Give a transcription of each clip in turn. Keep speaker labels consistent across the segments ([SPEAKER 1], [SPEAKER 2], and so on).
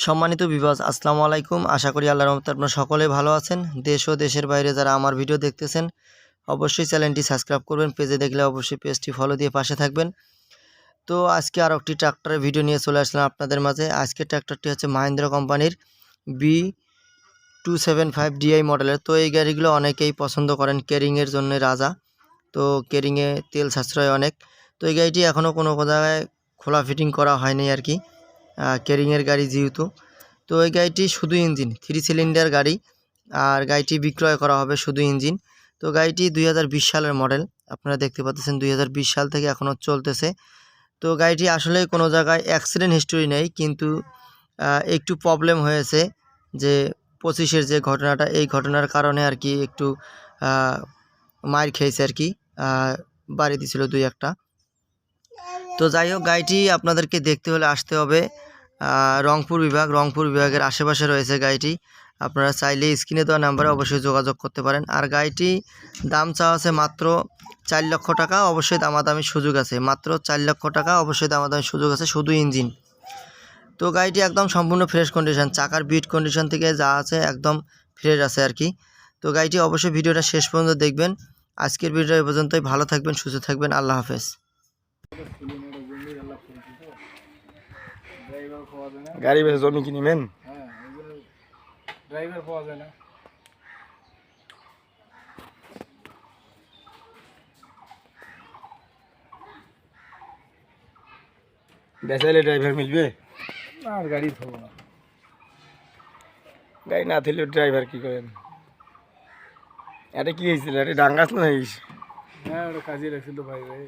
[SPEAKER 1] সম্মানিত ভিউয়ার্স, আসসালামু আলাইকুম। আশা করি আল্লাহর রহমতে আপনারা সকলে ভালো আছেন। দেশ ও দেশের বাইরে যারা আমার ভিডিও দেখতেছেন অবশ্যই চ্যানেলটি সাবস্ক্রাইব করবেন। পেজে দেখলে অবশ্যই পেজটি ফলো দিয়ে পাশে থাকবেন। তো আজকে আরও একটি ট্রাক্টরের ভিডিও নিয়ে চলে আসলাম আপনাদের মাঝে। আজকের ট্রাক্টরটি হচ্ছে মাহিন্দ্রা কোম্পানির B275DI মডেলের। তো এই গাড়িগুলো অনেকেই পছন্দ করেন, কেরিংয়ের জন্য রাজা। তো কেরিংয়ে তেল সাশ্রয় অনেক। তো এই গাড়িটি এখনও কোনো জায়গায় খোলা ফিটিং করা হয়নি আর কি, কেরিংয়ের গাড়ি যেহেতু। তো এই গাড়িটি শুধু ইঞ্জিন, 3 সিলিন্ডার গাড়ি, আর গাড়িটি বিক্রয় করা হবে শুধু ইঞ্জিন। তো গাড়িটি 2020 সালের মডেল, আপনারা দেখতে পাচ্ছেন 2020 সাল থেকে এখনও চলতেছে। তো গাড়িটি আসলে কোনো জায়গায় অ্যাক্সিডেন্ট হিস্টোরি নেই, কিন্তু একটু প্রবলেম হয়েছে যে 25-এর যে ঘটনাটা, এই ঘটনার কারণে আর কি একটু মার খেয়েছে আর কি, বাড়ি দিয়েছিল 2-1টা। তো যাই হোক, গাড়িটি আপনাদেরকে দেখতে হলে আসতে হবে রংপুর বিভাগের আশেপাশে রয়েছে গাড়িটি। আপনারা চাইলে স্ক্রিনে দেওয়া নাম্বারে অবশ্যই যোগাযোগ করতে পারেন। আর গাড়িটি দাম চাওয়া আছে মাত্র 4 লক্ষ টাকা, অবশ্যই দামাদামি সুযোগ আছে। মাত্র 4 লক্ষ টাকা, অবশ্যই দামাদামি সুযোগ আছে, শুধু ইঞ্জিন। তো গাড়িটি একদম সম্পূর্ণ ফ্রেশ কন্ডিশন, চাকার বিট কন্ডিশন থেকে যা আছে একদম ফ্রেশ আছে আর কি। তো গাড়িটি অবশ্যই ভিডিওটা শেষ পর্যন্ত দেখবেন। আজকের ভিডিওটা এই পর্যন্তই। ভালো থাকবেন, সুস্থ থাকবেন, আল্লাহ হাফেজ।
[SPEAKER 2] গাড়ি বেশি জমি কিনিবেন?
[SPEAKER 3] হ্যাঁ, ড্রাইভার পাওয়া যায় না।
[SPEAKER 2] বেচাইলে ড্রাইভার মিলবে?
[SPEAKER 3] না, আর গাড়ি থবো না।
[SPEAKER 2] গাড়ি না থাকলে ড্রাইভার কি করেন? এটা কি হয়েছিল? এটা ডাঙ্গাস না হয়েছে?
[SPEAKER 3] হ্যাঁ, ওটা কাজে রাখছিল ভাই ভাই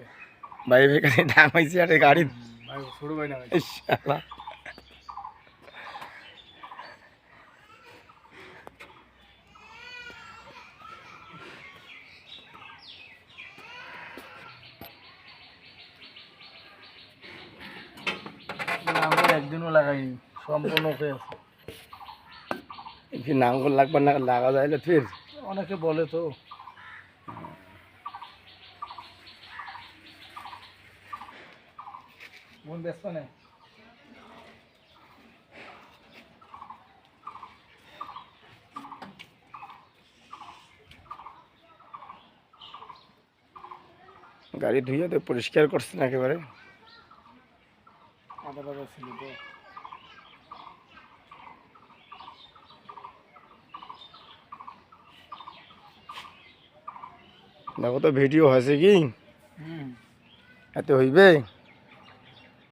[SPEAKER 2] ভাই বেকারে ডাং হয়েছে আর গাড়ি
[SPEAKER 3] ভাই ছোট ভাই না। নাঙ্গল একদিনও লাগাইনি, সম্পূর্ণ হয়ে আছে।
[SPEAKER 2] কি নাঙ্গল লাগবে না লাগা যায় ফির?
[SPEAKER 3] অনেকে বলে তো। মন ব্যস্ত নেই।
[SPEAKER 2] গাড়ি ধুয়ে তো পরিষ্কার করছেন একেবারে?
[SPEAKER 3] আদা বাদা ছিল তো।
[SPEAKER 2] দেখো তো ভিডিও হয়েছে কি? এত হইবে?